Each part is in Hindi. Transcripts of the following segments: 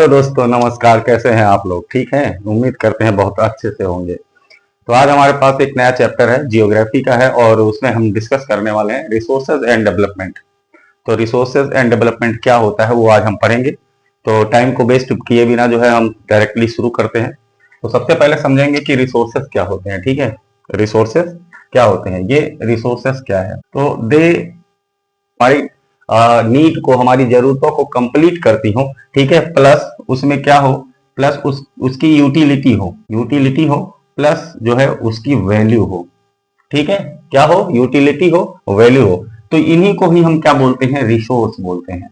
हेलो दोस्तों, नमस्कार। कैसे हैं आप लोग? ठीक हैं? उम्मीद करते हैं बहुत अच्छे से होंगे। तो आज हमारे पास एक नया चैप्टर है, जियोग्राफी का है, और उसमें हम डिस्कस करने वाले हैं रिसोर्सेज एंड डेवलपमेंट। तो रिसोर्सेज एंड डेवलपमेंट क्या होता है वो आज हम पढ़ेंगे। तो टाइम को वेस्ट किए बिना जो है हम डायरेक्टली शुरू करते हैं। तो सबसे पहले समझेंगे कि रिसोर्सेज क्या होते हैं। ठीक है, रिसोर्सेज क्या होते हैं, ये रिसोर्सेज क्या है। तो दे हमारी नीड को, हमारी जरूरतों को कंप्लीट करती हो। ठीक है, प्लस उसमें क्या हो, प्लस उसकी यूटिलिटी हो प्लस जो है उसकी वैल्यू हो। ठीक है, क्या हो, यूटिलिटी हो, वैल्यू हो। तो इन्हीं को ही हम क्या बोलते हैं, रिसोर्स बोलते हैं।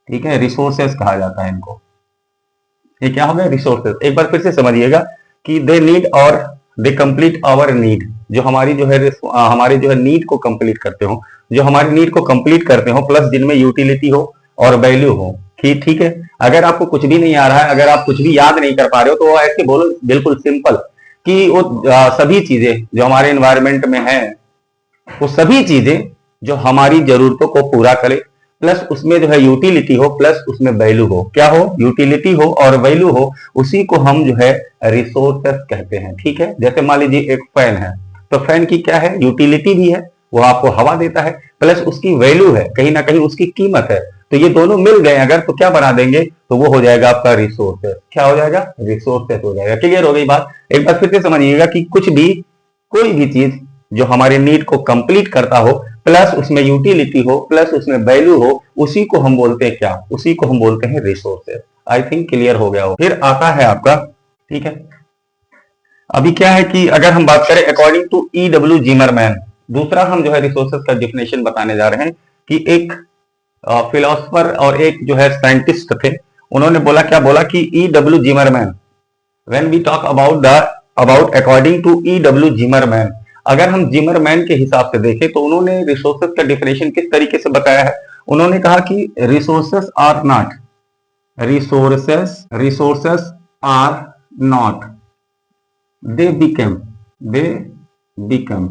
ठीक है, रिसोर्सेस कहा जाता है इनको। ये क्या हो गया, रिसोर्सेस। एक बार फिर से समझिएगा कि दे नीड और दे कंप्लीट आवर नीड। जो हमारी जो है हमारे जो है नीड को कंप्लीट करते हो, जो हमारी नीड को कंप्लीट करते हो, प्लस जिनमें यूटिलिटी हो और वैल्यू हो। ठीक है। अगर आपको कुछ भी नहीं आ रहा है, अगर आप कुछ भी याद नहीं कर पा रहे हो, तो ऐसे बोलो बिल्कुल सिंपल कि वो सभी चीजें जो हमारे एनवायरमेंट में है, वो सभी चीजें जो हमारी जरूरतों को पूरा करे, प्लस उसमें जो है यूटिलिटी हो, प्लस उसमें वैल्यू हो। क्या हो, यूटिलिटी हो और वैल्यू हो, उसी को हम जो है रिसोर्सेस कहते हैं। ठीक है, जैसे मान लीजिए एक फैन है, तो फैन की क्या है, यूटिलिटी भी है, वो आपको हवा देता है, प्लस उसकी वैल्यू है, कहीं ना कहीं उसकी कीमत है। तो ये दोनों मिल गए अगर, तो क्या बना देंगे, तो वो हो जाएगा आपका रिसोर्सेस। क्या हो जाएगा, रिसोर्सेस हो जाएगा। क्लियर हो गई बात? एक बार फिर से समझिएगा कि कुछ भी, कोई भी चीज जो हमारे नीड को कंप्लीट करता हो, प्लस उसमें यूटिलिटी हो, प्लस उसमें वैल्यू हो, उसी को हम बोलते हैं क्या, उसी को हम बोलते हैं रिसोर्सेज। आई थिंक क्लियर हो गया हो। फिर आता है आपका, ठीक है, अभी क्या है कि अगर हम बात करें अकॉर्डिंग टू E.W. जिमरमैन, दूसरा हम जो है रिसोर्सेज का डिफिनेशन बताने जा रहे हैं कि एक फिलोसफर और एक जो है साइंटिस्ट थे, उन्होंने बोला, क्या बोला कि E.W. Zimmermann, when we talk about according to E.W. Zimmermann, अगर हम जिमरमैन के हिसाब से देखें तो उन्होंने रिसोर्सेज का डिफिनेशन किस तरीके से बताया है। उन्होंने कहा कि resources are not they become.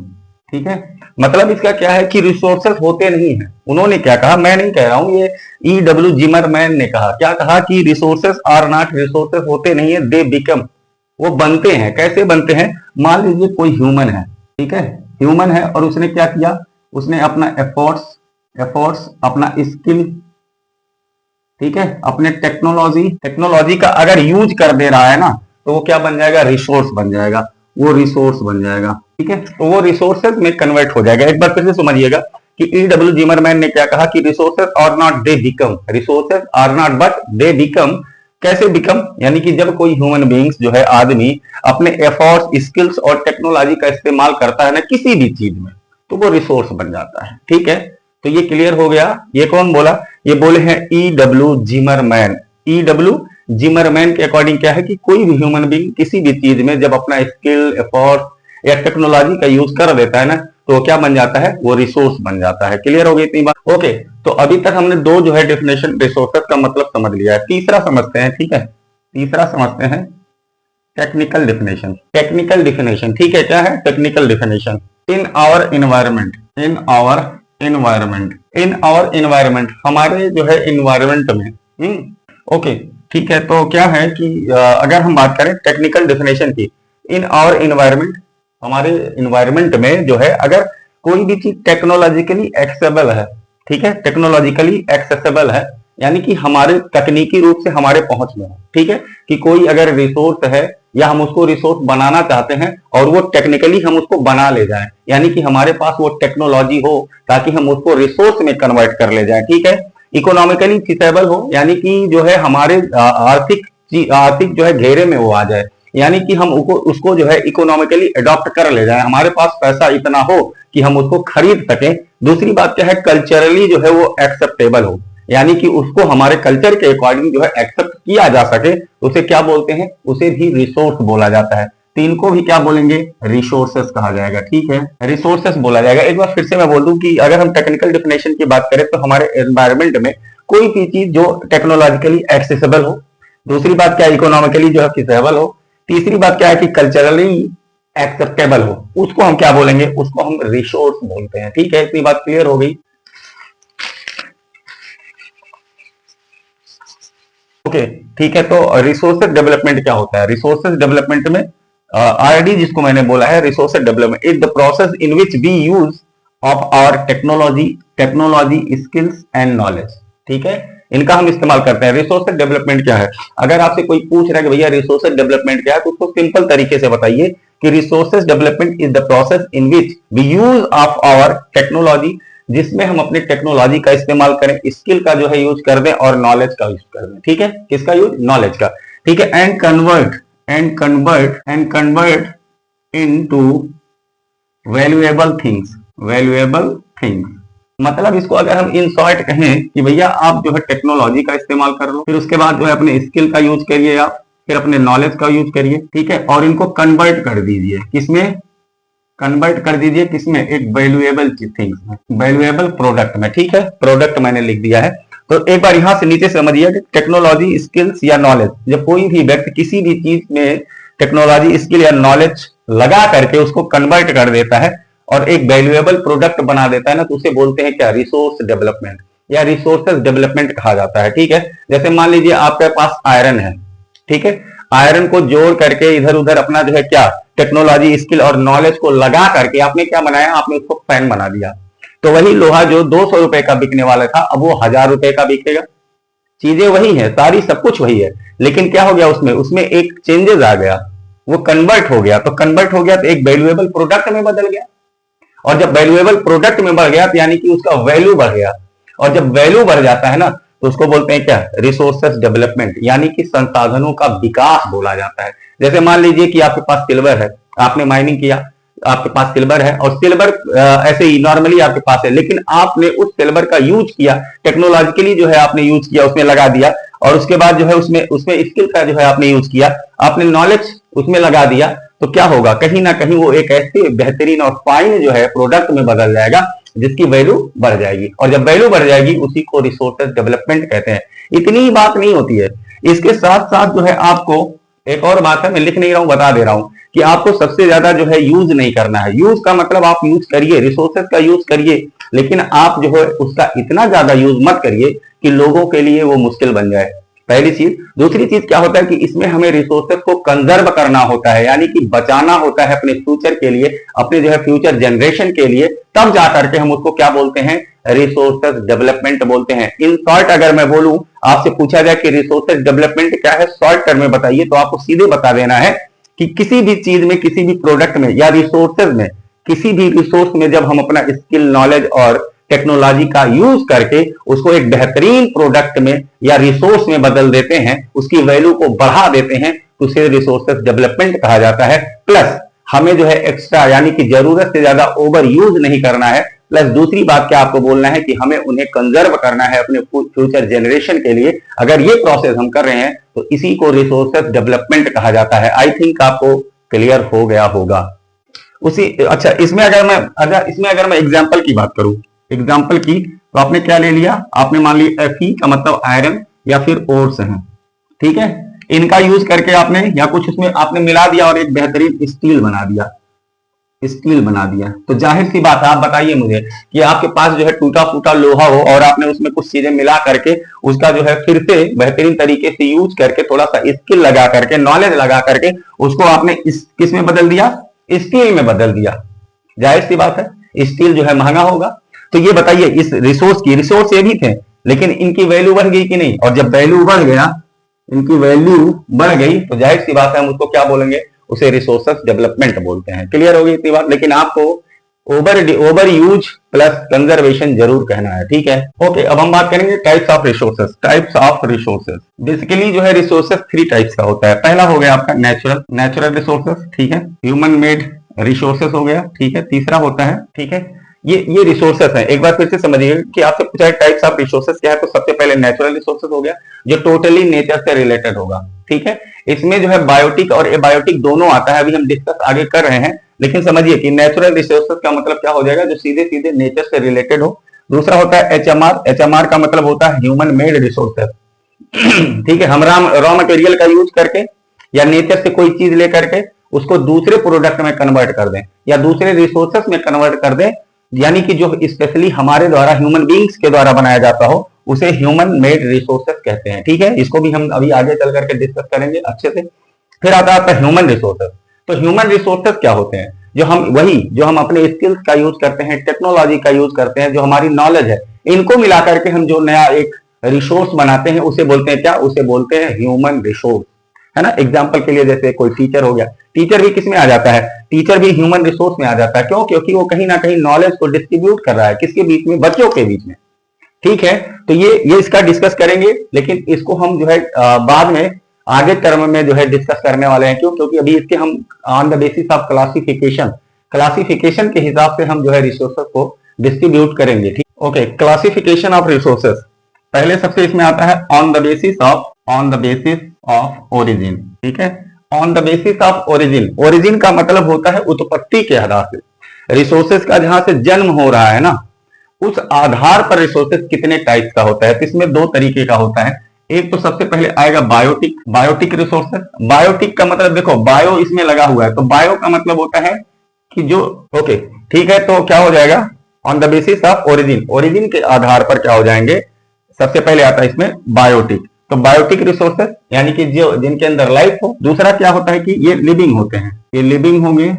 ठीक है, मतलब इसका क्या है कि रिसोर्सेस होते नहीं है। उन्होंने क्या कहा, मैं नहीं कह रहा हूं, ये E.W. जिमरमैन ने कहा। क्या कहा कि रिसोर्सेस आर नॉट, रिसोर्सेस होते नहीं है, दे बिकम, वो बनते हैं। कैसे बनते हैं, मान लीजिए कोई ह्यूमन है, ठीक है, ह्यूमन है, और उसने क्या किया, उसने अपना एफर्ट्स अपना स्किल, ठीक है, अपने टेक्नोलॉजी का अगर यूज कर दे रहा है ना, तो वो क्या बन जाएगा, रिसोर्स बन जाएगा, वो रिसोर्स बन जाएगा। ठीक है, तो वो रिसोर्सेज में कन्वर्ट हो जाएगा। एक बार फिर से समझिएगा कि E.W. जिमरमैन ने क्या कहा कि resources are not they become, resources are not but they become. कैसे बिकम, यानी कि जब कोई ह्यूमन बींग्स जो है, आदमी अपने एफर्ट्स, स्किल्स और टेक्नोलॉजी का इस्तेमाल करता है ना किसी भी चीज में, तो वो रिसोर्स बन जाता है। ठीक है, तो ये क्लियर हो गया। ये कौन बोला, ये बोले हैं E.W. जिमरमैन। E.W. जिमरमैन के अकॉर्डिंग क्या है कि कोई भी ह्यूमन बींग किसी भी चीज में जब अपना स्किल, एफर्ट या टेक्नोलॉजी का यूज कर देता है ना, तो क्या बन जाता है, वो रिसोर्स बन जाता है। क्लियर हो गई इतनी बात? ओके, तो अभी तक हमने दो जो है डेफिनेशन रिसोर्सेज का मतलब समझ लिया है। तीसरा समझते हैं, ठीक है, तीसरा समझते हैं टेक्निकल डिफिनेशन। ठीक है, क्या है technical definition, in our environment, हमारे जो है इन्वायरमेंट में। ओके, ठीक है, तो क्या है कि अगर हम बात करें टेक्निकल डिफिनेशन की, इन आवर इन्वायरमेंट, हमारे इन्वायरमेंट में जो है अगर कोई भी चीज टेक्नोलॉजिकली एक्सेसिबल है, ठीक है, टेक्नोलॉजिकली एक्सेसिबल है, यानी कि हमारे तकनीकी रूप से हमारे पहुंच में है। ठीक है, कि कोई अगर रिसोर्स है या हम उसको रिसोर्स बनाना चाहते हैं और वो टेक्निकली हम उसको बना ले जाएं, यानी कि हमारे पास वो टेक्नोलॉजी हो ताकि हम उसको रिसोर्स में कन्वर्ट कर ले जाएं। ठीक है, इकोनॉमिकली फिजिबल हो, यानी कि जो है हमारे आर्थिक जो है घेरे में वो आ जाए, यानी कि हम उसको जो है इकोनॉमिकली अडॉप्ट कर ले जाए, हमारे पास पैसा इतना हो कि हम उसको खरीद सकें। दूसरी बात क्या है, कल्चरली जो है वो एक्सेप्टेबल हो, यानी कि उसको हमारे कल्चर के अकॉर्डिंग जो है एक्सेप्ट किया जा सके, उसे क्या बोलते हैं, उसे भी रिसोर्स बोला जाता है। तो इनको भी क्या बोलेंगे, रिसोर्सेस कहा जाएगा। ठीक है, रिसोर्सेस बोला जाएगा। एक बार फिर से मैं बोल दूं कि अगर हम टेक्निकल डिफिनेशन की बात करें तो हमारे एनवायरमेंट में कोई भी चीज जो टेक्नोलॉजिकली एक्सेसिबल हो, दूसरी बात क्या है, इकोनॉमिकली जो है फिजिबल हो, तीसरी बात क्या है कि कल्चरली एक्सेप्टेबल हो, उसको हम क्या बोलेंगे, उसको हम रिसोर्स बोलते हैं। ठीक है, इतनी बात क्लियर हो गई। ओके, ठीक है। तो रिसोर्सेज डेवलपमेंट क्या होता है? रिसोर्सेज डेवलपमेंट में आरडी जिसको मैंने बोला है, resources development is the process in which we use of our technology skills and knowledge. ठीक है, इनका हम इस्तेमाल करते हैं। रिसोर्सेज डेवलपमेंट क्या है? अगर आपसे कोई पूछ रहा है कि भैया रिसोर्सेज डेवलपमेंट क्या है, तो उसको सिंपल तरीके से बताइए कि resources development is the process in which we use of our technology, जिसमें हम अपने टेक्नोलॉजी का इस्तेमाल करें, स्किल का जो है यूज कर दें और नॉलेज का यूज कर दें। ठीक है, किसका यूज? नॉलेज का। ठीक है, and convert into valuable things. मतलब इसको अगर हम इन शॉर्ट कहें कि भैया आप जो है टेक्नोलॉजी का इस्तेमाल कर लो, फिर उसके बाद जो है अपने स्किल का यूज करिए, आप फिर अपने नॉलेज का यूज करिए। ठीक है, और इनको कन्वर्ट कर दीजिए किसमें? कन्वर्ट कर दीजिए किसमें? एक वैल्यूएबल थिंग्स में, वैल्यूएबल प्रोडक्ट में। ठीक है, प्रोडक्ट मैंने लिख दिया है। तो एक बार यहां से नीचे समझिए कि टेक्नोलॉजी स्किल्स या नॉलेज, जब कोई भी व्यक्ति किसी भी चीज में टेक्नोलॉजी स्किल या नॉलेज लगा करके उसको कन्वर्ट कर देता है और एक वैल्यूएबल प्रोडक्ट बना देता है ना, तो उसे बोलते हैं क्या? रिसोर्स डेवलपमेंट या रिसोर्सेज डेवलपमेंट कहा जाता है। ठीक है, जैसे मान लीजिए आपके पास आयरन है। ठीक है, आयरन को जोड़ करके इधर उधर अपना जो है क्या टेक्नोलॉजी स्किल और नॉलेज को लगा करके आपने क्या बनाया? आपने उसको फैन बना दिया। तो वही लोहा जो 200 रुपए का बिकने वाला था, अब वो 1000 रुपए का बिकेगा। चीजें वही है, सारी सब कुछ वही है, लेकिन क्या हो गया उसमें एक चेंजेस आ गया, वो कन्वर्ट हो गया। तो कन्वर्ट हो गया तो एक वैल्यूएबल प्रोडक्ट में बदल गया, और जब वैल्यूएबल प्रोडक्ट में बढ़ गया तो यानी कि उसका वैल्यू बढ़ गया, और जब वैल्यू बढ़ जाता है ना, तो उसको बोलते हैं क्या? रिसोर्सेज डेवलपमेंट, यानी कि संसाधनों का विकास बोला जाता है। जैसे मान लीजिए कि आपके पास सिल्वर है, आपने माइनिंग किया, आपके पास सिल्वर है, और सिल्वर ऐसे ही नॉर्मली आपके पास है, लेकिन आपने उस सिल्वर का यूज किया टेक्नोलॉजिकली, जो है आपने यूज किया, उसमें लगा दिया, और उसके बाद जो है उसमें स्किल का जो है आपने यूज किया, आपने नॉलेज उसमें लगा दिया, तो क्या होगा? कहीं ना कहीं वो एक ऐसे बेहतरीन और फाइन जो है प्रोडक्ट में बदल जाएगा जिसकी वैल्यू बढ़ जाएगी, और जब वैल्यू बढ़ जाएगी उसी को रिसोर्सेज डेवलपमेंट कहते हैं। इतनी ही बात नहीं होती है, इसके साथ साथ जो है आपको एक और बात है, मैं लिख नहीं रहा हूं, बता दे रहा हूं कि आपको सबसे ज्यादा जो है यूज नहीं करना है। यूज का मतलब आप यूज करिए, रिसोर्सेज का यूज करिए, लेकिन आप जो है उसका इतना ज्यादा यूज मत करिए कि लोगों के लिए वो मुश्किल बन जाए। पहली चीज। दूसरी चीज क्या होता है कि इसमें हमें रिसोर्सेज को कंजर्व करना होता है, यानी कि बचाना होता है अपने फ्यूचर के लिए, अपने जो है फ्यूचर जनरेशन के लिए, तब जाकर के हम उसको क्या बोलते हैं? रिसोर्सेज डेवलपमेंट बोलते हैं। इन शॉर्ट अगर मैं बोलूं, आपसे पूछा जाए कि रिसोर्सेज डेवलपमेंट क्या है, शॉर्ट टर्म में बताइए, तो आपको सीधे बता देना है कि किसी भी चीज में, किसी भी प्रोडक्ट में या रिसोर्सेज में, किसी भी रिसोर्स में जब हम अपना स्किल, नॉलेज और टेक्नोलॉजी का यूज करके उसको एक बेहतरीन प्रोडक्ट में या रिसोर्स में बदल देते हैं, उसकी वैल्यू को बढ़ा देते हैं, तो उसे रिसोर्सेज डेवलपमेंट कहा जाता है। प्लस हमें जो है एक्स्ट्रा, यानी कि जरूरत से ज्यादा ओवर यूज नहीं करना है। प्लस दूसरी बात क्या आपको बोलना है कि हमें उन्हें कंजर्व करना है अपने फ्यूचर जनरेशन के लिए। अगर ये प्रोसेस हम कर रहे हैं तो इसी को रिसोर्सेज डेवलपमेंट कहा जाता है। आई थिंक आपको क्लियर हो गया होगा। अच्छा, इसमें अगर मैं एग्जाम्पल की बात करूं, एग्जाम्पल की, तो आपने क्या ले लिया? आपने मान लिया Fe का मतलब आयरन या फिर ओर्स है। ठीक है, इनका यूज करके आपने या कुछ उसमें आपने मिला दिया और एक बेहतरीन स्टील बना दिया, तो जाहिर सी बात है, आप बताइए मुझे कि आपके पास जो है टूटा फूटा लोहा हो और आपने उसमें कुछ चीजें मिला करके उसका जो है फिर से बेहतरीन तरीके से यूज करके, थोड़ा सा स्किल लगा करके, नॉलेज लगा करके उसको आपने किस में बदल दिया? स्टील में बदल दिया। जाहिर सी बात है, स्टील जो है महंगा होगा। तो ये बताइए, इस रिसोर्स ये भी थे, लेकिन इनकी वैल्यू बढ़ गई कि नहीं? और जब वैल्यू बढ़ गया, इनकी वैल्यू बढ़ गई, तो जाहिर सी बात है हम उसको क्या बोलेंगे? उसे रिसोर्सेज डेवलपमेंट बोलते हैं। क्लियर हो गई इतनी बात? लेकिन आपको ओवर यूज प्लस कंजर्वेशन जरूर कहना है। ठीक है, ओके। अब हम बात करेंगे टाइप्स ऑफ रिसोर्सेज। बेसिकली जो है रिसोर्सेज 3 टाइप्स का होता है। पहला हो गया आपका नेचुरल रिसोर्सेज, ठीक है। ह्यूमन मेड रिसोर्सेज हो गया, ठीक है। तीसरा होता है, ठीक है, ये रिसोर्सेस है। एक बार फिर से समझिए कि आपसे पूछा है टाइप्स ऑफ रिसोर्सेस क्या है, तो सबसे पहले नेचुरल रिसोर्सेस हो गया, जो टोटली नेचर से रिलेटेड होगा। ठीक है, इसमें जो है बायोटिक और एबायोटिक दोनों आता है, अभी हम डिस्कस आगे कर रहे हैं, लेकिन समझिए कि नेचुरल रिसोर्सेस का मतलब क्या हो जाएगा? जो सीधे सीधे नेचर से रिलेटेड हो। दूसरा होता है एचएमआर का मतलब होता है ह्यूमन मेड रिसोर्सेस। ठीक है, हम रॉ मटेरियल का यूज करके या नेचर से कोई चीज लेकर के उसको दूसरे प्रोडक्ट में कन्वर्ट कर दें या दूसरे रिसोर्सेस में कन्वर्ट कर दें, यानी कि जो स्पेशली हमारे द्वारा, ह्यूमन बींग्स के द्वारा बनाया जाता हो, उसे ह्यूमन मेड रिसोर्सेस कहते हैं। ठीक है, इसको भी हम अभी आगे चल करके डिस्कस करेंगे अच्छे से। फिर आता है ह्यूमन रिसोर्सेस। तो ह्यूमन रिसोर्सेस क्या होते हैं? जो हम अपने स्किल्स का यूज करते हैं, टेक्नोलॉजी का यूज करते हैं, जो हमारी नॉलेज है, इनको मिला करके हम जो नया एक रिसोर्स बनाते हैं, उसे बोलते हैं क्या? उसे बोलते हैं ह्यूमन रिसोर्स, है ना। एग्जाम्पल के लिए जैसे कोई टीचर हो गया, टीचर भी किस में आ जाता है? टीचर भी ह्यूमन रिसोर्स में आ जाता है। क्यों? क्योंकि वो कहीं ना कहीं नॉलेज को डिस्ट्रीब्यूट कर रहा है, किसके बीच में? बच्चों के बीच में। ठीक है, तो ये इसका डिस्कस करेंगे, लेकिन इसको हम जो है बाद में आगे टर्म में जो है डिस्कस करने वाले हैं। क्यों? क्योंकि अभी इसके हम on the basis of classification के हिसाब से हम जो है रिसोर्सेस को डिस्ट्रीब्यूट करेंगे। ठीक, ओके। क्लासिफिकेशन ऑफ रिसोर्सेस, पहले सबसे इसमें आता है on the basis of origin. ठीक है, on the basis of origin. Origin का मतलब होता है उत्पत्ति के आधार से। रिसोर्सेस का जहां से जन्म हो रहा है ना, उस आधार पर रिसोर्सेस कितने टाइप्स का होता है? तो इसमें दो तरीके का होता है। एक तो सबसे पहले आएगा बायोटिक रिसोर्सेस। बायोटिक का मतलब देखो, बायो इसमें लगा हुआ है, तो बायो का मतलब होता है कि जो, ओके ठीक है, तो क्या हो जाएगा? On the basis of origin के आधार पर क्या हो जाएंगे? सबसे पहले आता है इसमें बायोटिक। तो बायोटिक रिसोर्सेस यानी कि जो जिनके अंदर लाइफ हो। दूसरा क्या होता है कि ये लिविंग होते हैं, ये लिविंग होंगे।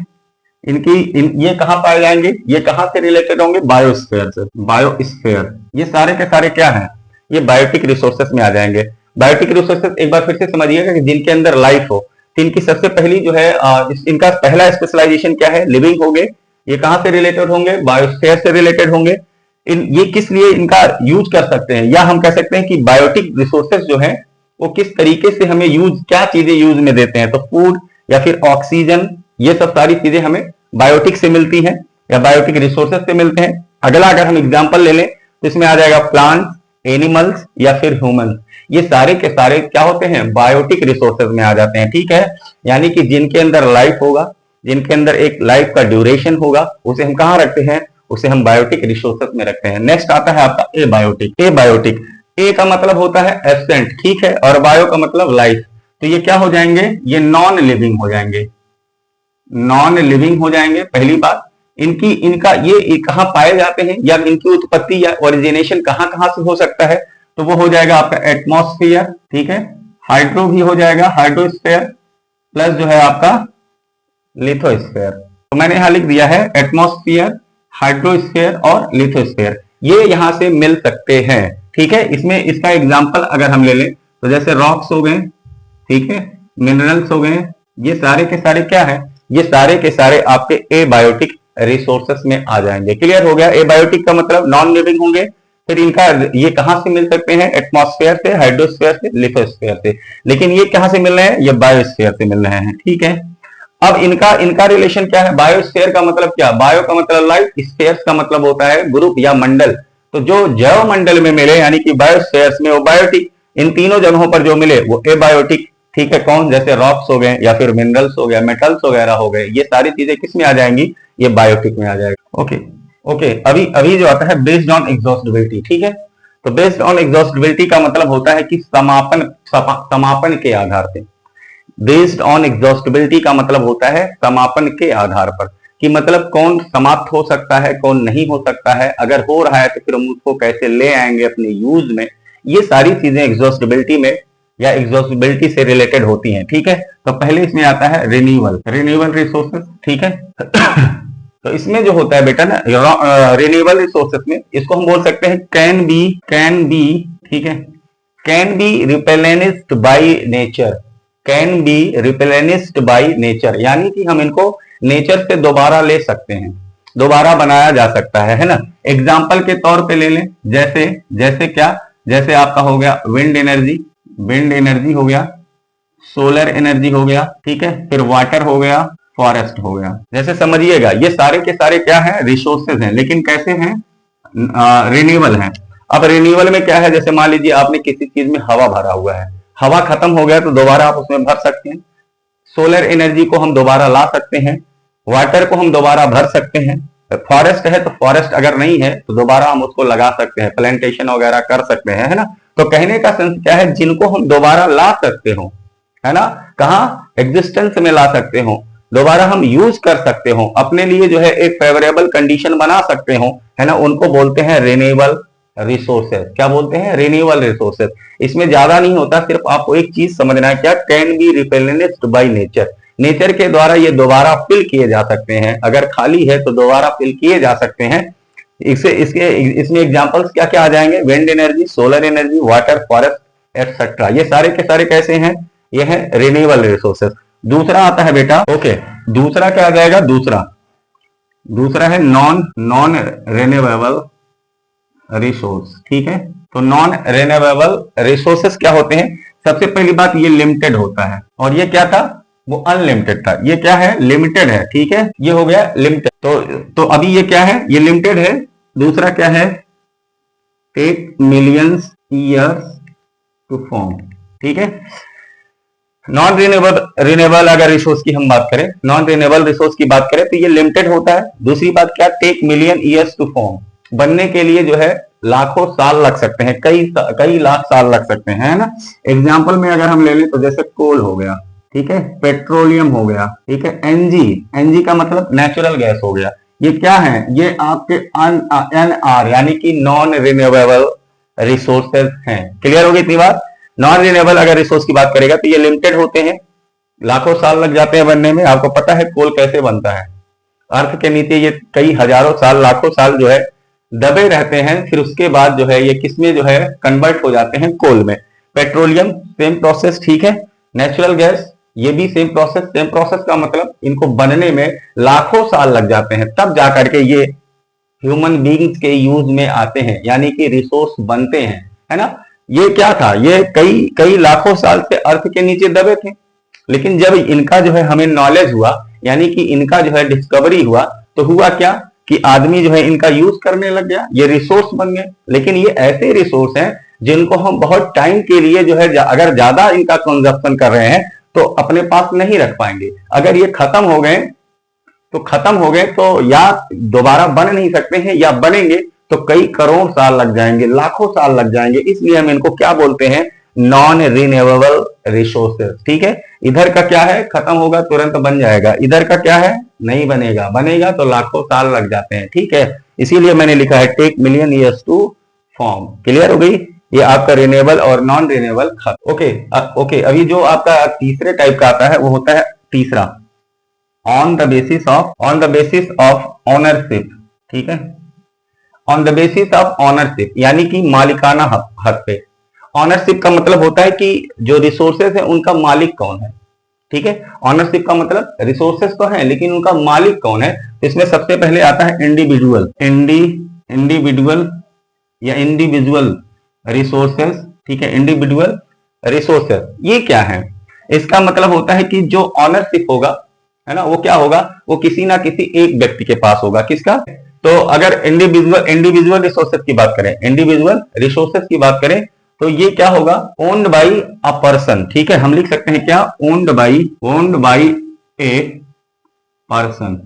ये कहां पाए जाएंगे? ये कहां से रिलेटेड होंगे? बायोस्फीयर से। बायोस्फीयर, ये सारे के सारे क्या हैं? ये बायोटिक रिसोर्सेस में आ जाएंगे। बायोटिक रिसोर्सेस एक बार फिर से समझिएगा कि जिनके अंदर लाइफ हो, तो इनकी सबसे पहली जो है इनका पहला स्पेशलाइजेशन क्या है? लिविंग हो गए। ये कहां से रिलेटेड होंगे? बायोस्फीयर से रिलेटेड होंगे। ये किस लिए इनका यूज कर सकते हैं, या हम कह सकते हैं कि बायोटिक रिसोर्सेस जो है वो किस तरीके से हमें क्या चीजें यूज में देते हैं? तो फूड या फिर ऑक्सीजन, ये सब सारी चीजें हमें बायोटिक से मिलती हैं या बायोटिक रिसोर्सेस से मिलते हैं। अगला अगर हम एग्जांपल ले लें तो इसमें आ जाएगा प्लांट्स, एनिमल्स या फिर ह्यूमंस। ये सारे के सारे क्या होते हैं? बायोटिक रिसोर्सेज में आ जाते हैं। ठीक है, यानी कि जिनके अंदर लाइफ होगा, जिनके अंदर एक लाइफ का ड्यूरेशन होगा, उसे हम कहां रखते हैं? उसे हम बायोटिक रिसोर्सेज में रखते हैं। नेक्स्ट आता है आपका एबायोटिक। ए का मतलब होता है एब्सेंट, ठीक है, और बायो का मतलब लाइफ। तो ये क्या हो जाएंगे? ये नॉन लिविंग हो जाएंगे। पहली बात, इनका ये कहां पाए जाते हैं, या इनकी उत्पत्ति या ओरिजिनेशन कहां से हो सकता है? तो वो हो जाएगा आपका एटमॉस्फेयर। ठीक है, हाइड्रो भी हो जाएगा, हाइड्रोस्फेयर, प्लस जो है आपका लिथोस्फेयर। तो मैंने यहां लिख दिया है एटमॉस्फेयर, हाइड्रोस्फेयर और लिथोस्फेयर, ये यहां से मिल सकते हैं। ठीक है, इसमें इसका एग्जांपल अगर हम ले लें तो जैसे रॉक्स हो गए, ठीक है, मिनरल्स हो गए, ये सारे के सारे क्या है? ये सारे के सारे आपके एबायोटिक रिसोर्सेस में आ जाएंगे। क्लियर हो गया? एबायोटिक का मतलब नॉन लिविंग होंगे। फिर इनका ये कहां से मिल सकते हैं? एटमॉस्फेयर से, हाइड्रोस्फेयर से, लिथोस्फेयर से। लेकिन ये कहां से मिल रहे हैं? ये बायोस्फेयर से मिल रहे हैं। ठीक है, अब इनका रिलेशन क्या है? बायोस्फेयर का मतलब क्या? बायो का मतलब लाइफ, स्फेयर का मतलब होता है ग्रुप या मंडल। तो जो जैव मंडल में मिले यानी कि बायोस्फेयर में, वो बायोटिक। इन तीनों जगहों पर जो मिले वो एबायोटिक। ठीक है, कौन? जैसे रॉक्स हो गए या फिर मिनरल्स हो गया, मेटल्स वगैरह हो गए, ये सारी चीजें किस में आ जाएंगी? ये बायोटिक में आ जाएगा। ओके, अभी जो आता है बेस्ड ऑन एग्जॉस्टिबिलिटी। ठीक है, तो बेस्ड ऑन एग्जॉस्टिबिलिटी का मतलब होता है कि समापन के आधार पे। बेस्ड ऑन एग्जॉस्टिबिलिटी का मतलब होता है समापन के आधार पर, कि मतलब कौन समाप्त हो सकता है, कौन नहीं हो सकता है, अगर हो रहा है तो फिर हम उसको कैसे ले आएंगे अपने यूज में। ये सारी चीजें एग्जॉस्टिबिलिटी में या एग्जॉस्टिबिलिटी से रिलेटेड होती हैं। ठीक है, तो पहले इसमें आता है रिन्यूएबल रिसोर्सेस। ठीक है तो इसमें जो होता है बेटा ना, रिन्यूएबल रिसोर्सेस में इसको हम बोल सकते हैं कैन बी, ठीक है, can be replenished by nature, यानी कि हम इनको नेचर से दोबारा ले सकते हैं, दोबारा बनाया जा सकता है ना। एग्जाम्पल के तौर पे ले लें, जैसे आपका हो गया विंड एनर्जी हो गया, सोलर एनर्जी हो गया, ठीक है, फिर वाटर हो गया, फॉरेस्ट हो गया। जैसे समझिएगा ये सारे के सारे क्या है? रिसोर्सेज हैं, लेकिन कैसे हैं? रिन्यूएबल हैं। अब रिन्यूएबल में क्या है? जैसे मान लीजिए आपने किसी चीज में हवा भरा हुआ है, हवा खत्म हो गया तो दोबारा आप उसमें भर सकते हैं। सोलर एनर्जी को हम दोबारा ला सकते हैं, वाटर को हम दोबारा भर सकते हैं, फॉरेस्ट है तो फॉरेस्ट अगर नहीं है तो दोबारा हम उसको लगा सकते हैं, प्लांटेशन वगैरह कर सकते हैं, है ना। तो कहने का सेंस क्या है? जिनको हम दोबारा ला सकते हो, है ना, कहां? एग्जिस्टेंस में ला सकते हो, दोबारा हम यूज कर सकते हो, अपने लिए जो है एक फेवरेबल कंडीशन बना सकते हो, है ना, उनको बोलते हैं रिन्यूएबल रिसोर्सेज, क्या बोलते हैं, रिन्यूएबल रिसोर्सेज। इसमें ज्यादा नहीं होता, सिर्फ आपको एक चीज समझना है, क्या, can be replenished by nature, nature के द्वारा ये दोबारा फिल किए जा सकते हैं, अगर खाली है तो दोबारा फिल किए जा सकते हैं। इसमें एग्जांपल्स क्या क्या आ जाएंगे, wind energy, solar energy, water, forest etcetera, ये सारे के सारे कैसे हैं, ये है रिन्यूएबल रिसोर्सेज। दूसरा आता है बेटा, ओके, दूसरा क्या आ जाएगा, दूसरा है नॉन रिन्यूएबल रिसोर्स, ठीक है। तो नॉन रिन्यूएबल रिसोर्सेस क्या होते हैं, सबसे पहली बात ये लिमिटेड होता है, और ये क्या था, वो अनलिमिटेड था, ये क्या है, लिमिटेड है, ठीक है, ये हो गया लिमिटेड। तो अभी ये क्या है, ये लिमिटेड है। दूसरा क्या है, take millions years to form, ठीक है। नॉन रिन्यूएबल अगर रिसोर्स की हम बात करें, नॉन रिन्यूएबल रिसोर्स की बात करें तो ये लिमिटेड होता है। दूसरी बात क्या, take million years to form, बनने के लिए जो है लाखों साल लग सकते हैं, कई लाख साल लग सकते हैं, है ना। एग्जाम्पल में अगर हम ले लें तो जैसे कोल हो गया, ठीक है, पेट्रोलियम हो गया, ठीक है, एनजी का मतलब नेचुरल गैस हो गया, ये क्या है, ये आपके एनआर यानी कि नॉन रिन्यूएबल रिसोर्सेज हैं। क्लियर होगी इतनी बात। नॉन रिन्यूएबल अगर रिसोर्स की बात करेगा तो ये लिमिटेड होते हैं, लाखों साल लग जाते हैं बनने में। आपको पता है कोल कैसे बनता है, अर्थ के नीचे ये कई हजारों साल, लाखों साल जो है दबे रहते हैं, फिर उसके बाद जो है ये किसमें जो है कन्वर्ट हो जाते हैं, कोल में। पेट्रोलियम सेम प्रोसेस, ठीक है। नेचुरल गैस ये भी सेम प्रोसेस का मतलब इनको बनने में लाखों साल लग जाते हैं, तब जाकर के ये ह्यूमन बीइंग्स के यूज में आते हैं, यानी कि रिसोर्स बनते हैं, है ना। ये क्या था, ये कई लाखों साल से अर्थ के नीचे दबे थे, लेकिन जब इनका जो है हमें नॉलेज हुआ, यानी कि इनका जो है डिस्कवरी हुआ, तो हुआ क्या कि आदमी जो है इनका यूज करने लग गया, ये रिसोर्स बन गए। लेकिन ये ऐसे रिसोर्स हैं जिनको हम बहुत टाइम के लिए जो है अगर ज्यादा इनका कंजप्शन कर रहे हैं तो अपने पास नहीं रख पाएंगे। अगर ये खत्म हो गए तो या दोबारा बन नहीं सकते हैं, या बनेंगे तो कई करोड़ साल लग जाएंगे, लाखों साल लग जाएंगे। इसलिए हम इनको क्या बोलते हैं, नॉन रिन्यूएबल रिसोर्सेज, ठीक है। इधर का क्या है, खत्म होगा तुरंत बन जाएगा, इधर का क्या है, नहीं बनेगा तो लाखों साल लग जाते हैं, ठीक है। इसीलिए मैंने लिखा है take million years to form. Clear हो गई, ये आपका रिन्यूएबल और नॉन रिन्यूएबल खत्म। ओके, अभी जो आपका तीसरे टाइप का आता है वो होता है तीसरा, on the basis of ownership, ठीक है। On the basis of ownership यानी कि मालिकाना हक पे। ऑनरशिप का मतलब होता है कि जो रिसोर्सेस है उनका मालिक कौन है, ठीक है। ऑनरशिप का मतलब रिसोर्सेस तो है लेकिन उनका मालिक कौन है। तो इसमें सबसे पहले आता है इंडिविजुअल या इंडिविजुअल रिसोर्सेस, ठीक है। इंडिविजुअल रिसोर्सेस ये क्या है, इसका मतलब होता है कि जो ऑनरशिप होगा, है ना, वो क्या होगा, वो किसी ना किसी एक व्यक्ति के पास होगा। किसका, तो अगर इंडिविजुअल रिसोर्सेस की बात करें तो ये क्या होगा, ओन्ड बाई अ पर्सन, ठीक है। हम लिख सकते हैं क्या, ओन्ड बाई ए पर्सन,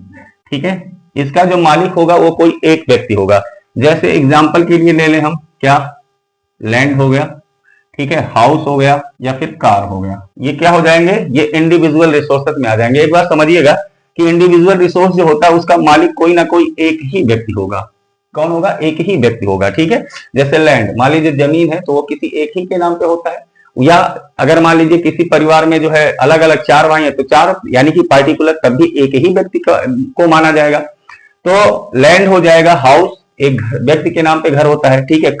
ठीक है। इसका जो मालिक होगा वो कोई एक व्यक्ति होगा। जैसे एग्जांपल के लिए ले लें हम, क्या, लैंड हो गया, ठीक है, हाउस हो गया, या फिर कार हो गया, ये क्या हो जाएंगे, ये इंडिविजुअल रिसोर्सेस में आ जाएंगे। एक बार समझिएगा कि इंडिविजुअल रिसोर्स जो होता है उसका मालिक कोई ना कोई एक ही व्यक्ति होगा। कौन होगा, एक ही व्यक्ति होगा, ठीक है। जैसे लैंड, मान लीजिए जमीन है तो वो किसी एक ही के नाम पे होता है, या अगर मान लीजिए किसी परिवार में जो है अलग अलग 4 भाई है तो 4 यानी कि पार्टिकुलर तब भी एक ही व्यक्ति को माना जाएगा। तो लैंड हो जाएगा, हाउस एक व्यक्ति के नाम पे घर होता है, ठीक है।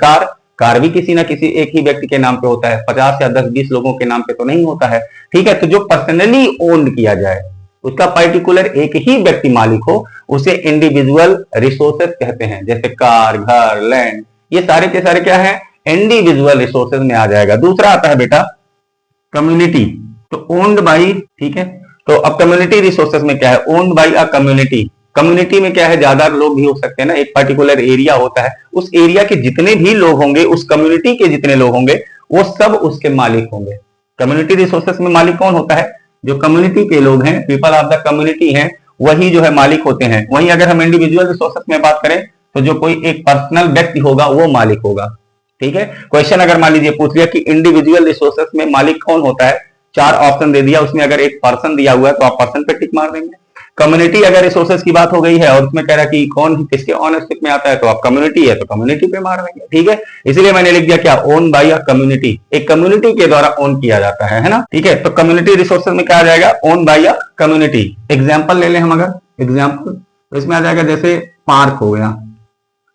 कार भी किसी ना किसी एक ही व्यक्ति के नाम पे होता है, 50 या 10-20 लोगों के नाम पे तो नहीं होता है, ठीक है। तो जो पर्सनली ओन किया जाए, उसका पर्टिकुलर एक ही व्यक्ति मालिक हो, उसे इंडिविजुअल रिसोर्सेज कहते हैं। जैसे कार, घर, लैंड, ये सारे के सारे क्या है, इंडिविजुअल रिसोर्सेज में आ जाएगा। दूसरा आता है बेटा कम्युनिटी, तो ओन्ड बाई, ठीक है। तो अब कम्युनिटी रिसोर्सेज में क्या है, owned by a community. Community में क्या है, ज्यादा लोग भी हो सकते हैं ना, एक पर्टिकुलर एरिया होता है, उस एरिया के जितने भी लोग होंगे, उस कम्युनिटी के जितने लोग होंगे, वो सब उसके मालिक होंगे। कम्युनिटी रिसोर्सेज में मालिक कौन होता है, जो कम्युनिटी के लोग हैं, पीपल ऑफ द कम्युनिटी हैं, वही जो है मालिक होते हैं। वहीं अगर हम इंडिविजुअल रिसोर्सेज में बात करें तो जो कोई एक पर्सनल व्यक्ति होगा वो मालिक होगा, ठीक है। क्वेश्चन अगर मान लीजिए पूछ लिया कि इंडिविजुअल रिसोर्सेज में मालिक कौन होता है, 4 ऑप्शन दे दिया, उसमें अगर एक पर्सन दिया हुआ है तो आप पर्सन पे टिक मार देंगे। कम्युनिटी अगर रिसोर्सेज की बात हो गई है और उसमें कह रहा है कि कौन किसके ओनरशिप में आता है, तो आप कम्युनिटी है तो कम्युनिटी पे मार देंगे, ठीक है। इसलिए मैंने लिख दिया क्या, ओन बाय अ कम्युनिटी, एक कम्युनिटी के द्वारा ओन किया जाता है ना, ठीक है। तो कम्युनिटी रिसोर्सेज में क्या आ जाएगा, own by a community. Example ले लें हम, अगर एग्जाम्पल तो इसमें आ जाएगा जैसे पार्क हो गया,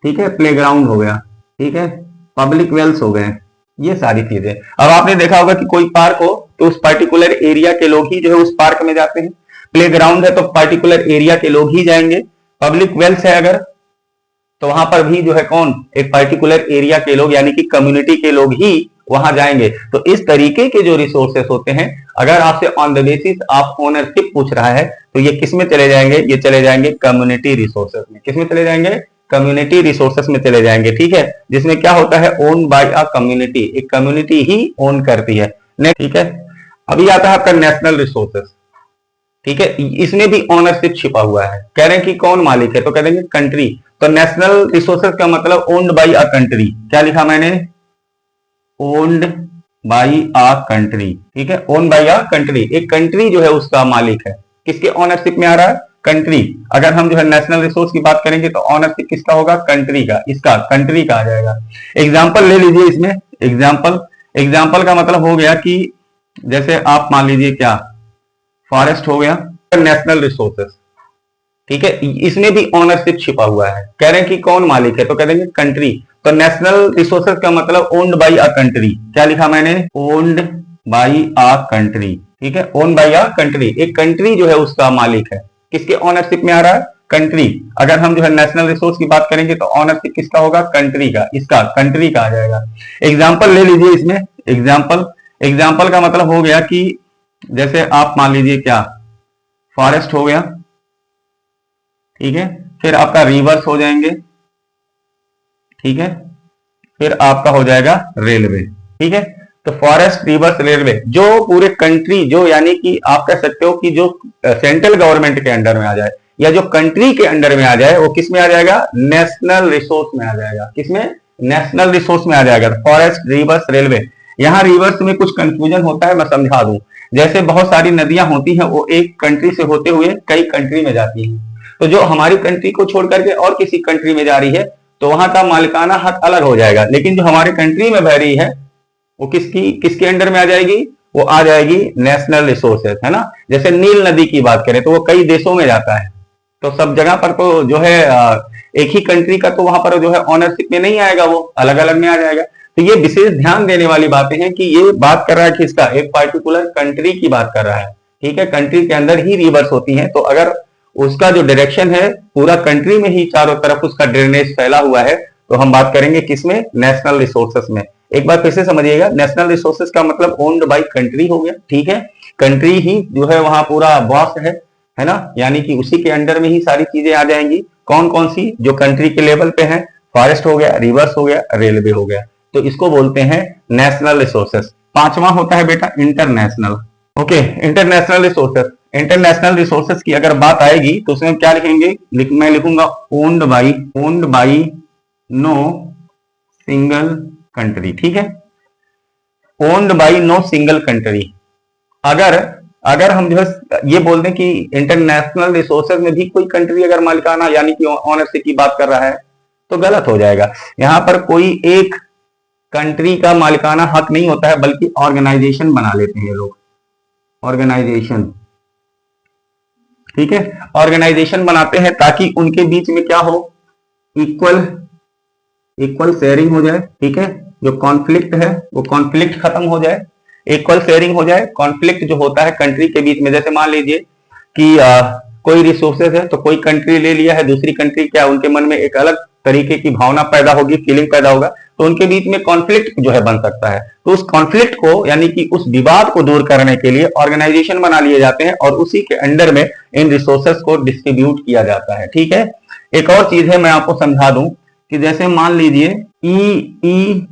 ठीक है, प्लेग्राउंड हो गया, ठीक है, पब्लिक वेल्स हो गए, ये सारी चीजें। अब आपने देखा होगा कि कोई पार्क हो तो उस पर्टिकुलर एरिया के लोग ही जो है उस पार्क में जाते हैं, प्लेग्राउंड है तो पर्टिकुलर एरिया के लोग ही जाएंगे, पब्लिक वेल्स है अगर तो वहां पर भी जो है कौन, एक पर्टिकुलर एरिया के लोग यानी कि कम्युनिटी के लोग ही वहां जाएंगे। तो इस तरीके के जो रिसोर्सेस होते हैं, अगर आपसे on the basis of ownership पूछ रहा है तो ये किस में चले जाएंगे, ये चले जाएंगे कम्युनिटी रिसोर्सेस में। किस में चले जाएंगे, कम्युनिटी रिसोर्सेस में चले जाएंगे, ठीक है। जिसमें क्या होता है, ओन बाय अ कम्युनिटी, एक कम्युनिटी ही ओन करती है, ठीक है। अभी आता है आपका नेशनल रिसोर्सेस, ठीक है, इसमें भी ओनरशिप छिपा हुआ है। कह रहे हैं कि कौन मालिक है, तो कह देंगे कंट्री। तो नेशनल रिसोर्सेज का मतलब ओन्ड बाय अ कंट्री, क्या लिखा मैंने, ओन्ड बाय अ कंट्री, ठीक है, ओन बाय अ कंट्री, एक कंट्री जो है उसका मालिक है। किसके ओनरशिप में आ रहा है, कंट्री। अगर हम जो है नेशनल रिसोर्स की बात करेंगे तो ओनरशिप किसका होगा, कंट्री का, इसका कंट्री का आ जाएगा। एग्जाम्पल ले लीजिए इसमें, एग्जाम्पल का मतलब हो गया कि जैसे आप मान लीजिए क्या, फॉरेस्ट हो गया, नेशनल रिसोर्सेस, ठीक है, इसमें भी ओनरशिप छिपा हुआ है। कह रहे हैं कि कौन मालिक है, तो कह देंगे कंट्री। तो नेशनल रिसोर्सेस का मतलब ओन्ड बाय अ कंट्री, क्या लिखा मैंने, ओन्ड बाय अ कंट्री, ठीक है, ओन बाय अ कंट्री, एक कंट्री जो है उसका मालिक है। किसके ओनरशिप में आ रहा है, कंट्री। अगर हम जो है नेशनल रिसोर्स की बात करेंगे तो ओनरशिप किसका होगा, कंट्री का, इसका कंट्री का आ जाएगा। एग्जाम्पल ले लीजिए इसमें, एग्जाम्पल का मतलब हो गया कि जैसे आप मान लीजिए क्या, फॉरेस्ट हो गया, ठीक है, फिर आपका रिवर्स हो जाएंगे, ठीक है, फिर आपका हो जाएगा रेलवे, ठीक है। तो फॉरेस्ट, रिवर्स, रेलवे, जो पूरे कंट्री, जो यानी कि आप कह सकते हो कि जो सेंट्रल गवर्नमेंट के अंडर में आ जाए या जो कंट्री के अंडर में आ जाए, वो किस में आ जाएगा, नेशनल रिसोर्स में आ जाएगा। किसमें, नेशनल रिसोर्स में आ जाएगा। Forest, reverse, railway. यहां रिवर्स में कुछ कंफ्यूजन होता है, मैं समझा दूं। जैसे बहुत सारी नदियां होती हैं, वो एक कंट्री से होते हुए कई कंट्री में जाती हैं, तो जो हमारी कंट्री को छोड़ करके और किसी कंट्री में जा रही है तो वहां का मालिकाना हक अलग हो जाएगा, लेकिन जो हमारे कंट्री में बह रही है वो किसके अंडर में आ जाएगी, वो आ जाएगी नेशनल रिसोर्सेज, है ना। जैसे नील नदी की बात करें तो वो कई देशों में जाता है, तो सब जगह पर तो जो है एक ही कंट्री का तो वहां पर जो है ओनरशिप में नहीं आएगा, वो अलग अलग में आ जाएगा। तो ये विशेष ध्यान देने वाली बातें हैं कि ये बात कर रहा है किसका, एक पार्टिकुलर कंट्री की बात कर रहा है, ठीक है। कंट्री के अंदर ही रिवर्स होती है, तो अगर उसका जो डायरेक्शन है पूरा कंट्री में ही चारों तरफ उसका ड्रेनेज फैला हुआ है, तो हम बात करेंगे किसमें, नेशनल रिसोर्सेस में। एक बार फिर से समझिएगा, नेशनल रिसोर्सेस का मतलब ओन्ड बाय कंट्री हो गया, ठीक है। कंट्री ही जो है वहां पूरा बॉस है ना, यानी कि उसी के अंडर में ही सारी चीजें आ जाएंगी। कौन कौन सी, जो कंट्री के लेवल पे है, फॉरेस्ट हो गया, रिवर्स हो गया, रेलवे हो गया, तो इसको बोलते हैं नेशनल रिसोर्सेस। पांचवा होता है बेटा international. Okay, international resources. International resources की अगर बात आएगी तो उसमें क्या लिखेंगे, मैं लिखूंगा owned by no single country, ठीक है, owned by no single country. अगर हम जो है ये बोल दें कि इंटरनेशनल रिसोर्सेज में भी कोई कंट्री अगर मालिकाना यानी कि ओनरशिप की बात कर रहा है तो गलत हो जाएगा। यहां पर कोई एक कंट्री का मालिकाना हक नहीं होता है, बल्कि ऑर्गेनाइजेशन बना लेते हैं लोग, ऑर्गेनाइजेशन, ठीक है, ऑर्गेनाइजेशन बनाते हैं ताकि उनके बीच में क्या हो, इक्वल शेयरिंग हो जाए, ठीक है। जो कॉन्फ्लिक्ट है वो कॉन्फ्लिक्ट खत्म हो जाए, इक्वल शेयरिंग हो जाए। कॉन्फ्लिक्ट जो होता है कंट्री के बीच में, जैसे मान लीजिए कि कोई रिसोर्सेज है तो कोई कंट्री ले लिया है, दूसरी कंट्री क्या, उनके मन में एक अलग तरीके की भावना पैदा होगी, फीलिंग पैदा होगा, तो उनके बीच में कॉन्फ्लिक्ट जो है बन सकता है। तो उस कॉन्फ्लिक्ट को यानी कि उस विवाद को दूर करने के लिए ऑर्गेनाइजेशन बना लिए जाते हैं और उसी के अंडर में इन रिसोर्सेज को डिस्ट्रीब्यूट किया जाता है, ठीक है। एक और चीज है, मैं आपको समझा दूं कि जैसे मान लीजिए ई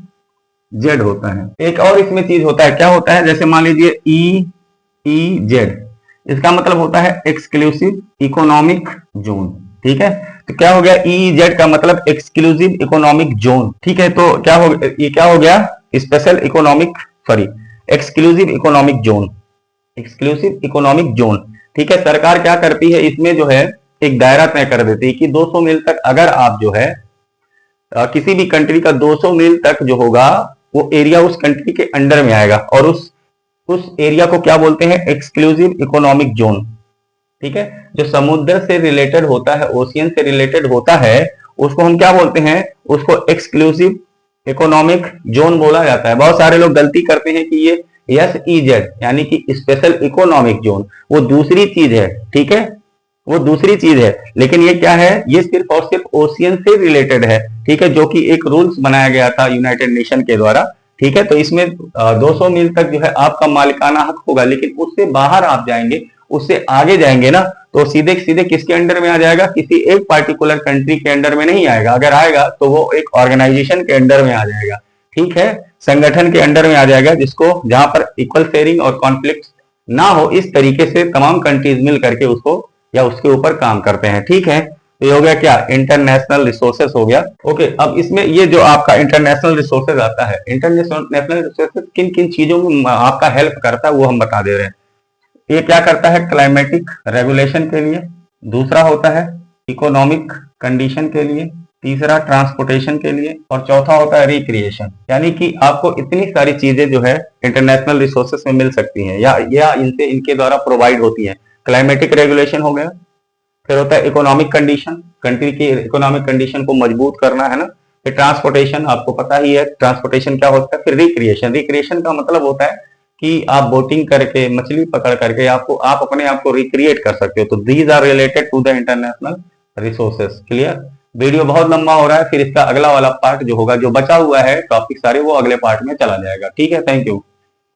जेड होता है, एक और इसमें चीज होता है, क्या होता है, जैसे मान लीजिए ई जेड, इसका मतलब होता है एक्सक्लूसिव इकोनॉमिक जोन, ठीक है। तो क्या हो गया, EEZ का मतलब एक्सक्लूसिव इकोनॉमिक जोन, ठीक है। तो ये क्या हो गया, special economic, sorry, exclusive economic zone, exclusive economic zone, ठीक है, सरकार क्या करती है इसमें जो है एक दायरा तय कर देती है कि 200 मील तक अगर आप जो है किसी भी कंट्री का 200 मील तक जो होगा वो एरिया उस कंट्री के अंडर में आएगा, और उस एरिया को क्या बोलते हैं, एक्सक्लूसिव इकोनॉमिक जोन। ठीक है, जो समुद्र से रिलेटेड होता है, ओशियन से रिलेटेड होता है, उसको हम क्या बोलते हैं, उसको एक्सक्लूसिव इकोनॉमिक जोन बोला जाता है। बहुत सारे लोग गलती करते हैं कि ये SEZ यानी कि स्पेशल इकोनॉमिक जोन वो दूसरी चीज है। ठीक है, वो दूसरी चीज है, लेकिन ये क्या है, ये सिर्फ और सिर्फ ओशियन से रिलेटेड है। ठीक है, जो कि एक रूल्स बनाया गया था यूनाइटेड नेशन के द्वारा। ठीक है, तो इसमें 200 मील तक जो है आपका मालिकाना हक होगा, लेकिन उससे बाहर आप जाएंगे, उससे आगे जाएंगे ना, तो सीधे सीधे किसके अंडर में आ जाएगा, किसी एक पार्टिकुलर कंट्री के अंडर में नहीं आएगा। अगर आएगा तो वो एक ऑर्गेनाइजेशन के अंडर में आ जाएगा। ठीक है, संगठन के अंडर में आ जाएगा, जिसको जहां पर इक्वल शेयरिंग और कॉन्फ्लिक्ट ना हो, इस तरीके से तमाम कंट्रीज मिल करके उसको या उसके ऊपर काम करते हैं। ठीक है, तो ये हो गया क्या, इंटरनेशनल रिसोर्सेस हो गया। ओके, अब इसमें ये जो आपका इंटरनेशनल रिसोर्सेज आता है, इंटरनेशनल रिसोर्सेज किन किन चीजों में आपका हेल्प करता है वो हम बता दे रहे हैं। ये क्या करता है, क्लाइमेटिक रेगुलेशन के लिए, दूसरा होता है इकोनॉमिक कंडीशन के लिए, तीसरा ट्रांसपोर्टेशन के लिए, और चौथा होता है रिक्रिएशन। यानी कि आपको इतनी सारी चीजें जो है इंटरनेशनल रिसोर्सेज में मिल सकती हैं या इनसे इनके द्वारा प्रोवाइड होती हैं। क्लाइमेटिक रेगुलेशन हो गया, फिर होता है इकोनॉमिक कंडीशन, कंट्री की इकोनॉमिक कंडीशन को मजबूत करना है ना। फिर ट्रांसपोर्टेशन, आपको पता ही है ट्रांसपोर्टेशन क्या होता है। फिर रिक्रिएशन, रिक्रिएशन का मतलब होता है कि आप बोटिंग करके, मछली पकड़ करके आप अपने आप को रिक्रिएट कर सकते हो। तो these are related to the international resources. Clear, video बहुत लंबा हो रहा है, फिर इसका अगला वाला पार्ट जो होगा, जो बचा हुआ है टॉपिक सारे, वो अगले पार्ट में चला जाएगा। ठीक है, थैंक यू।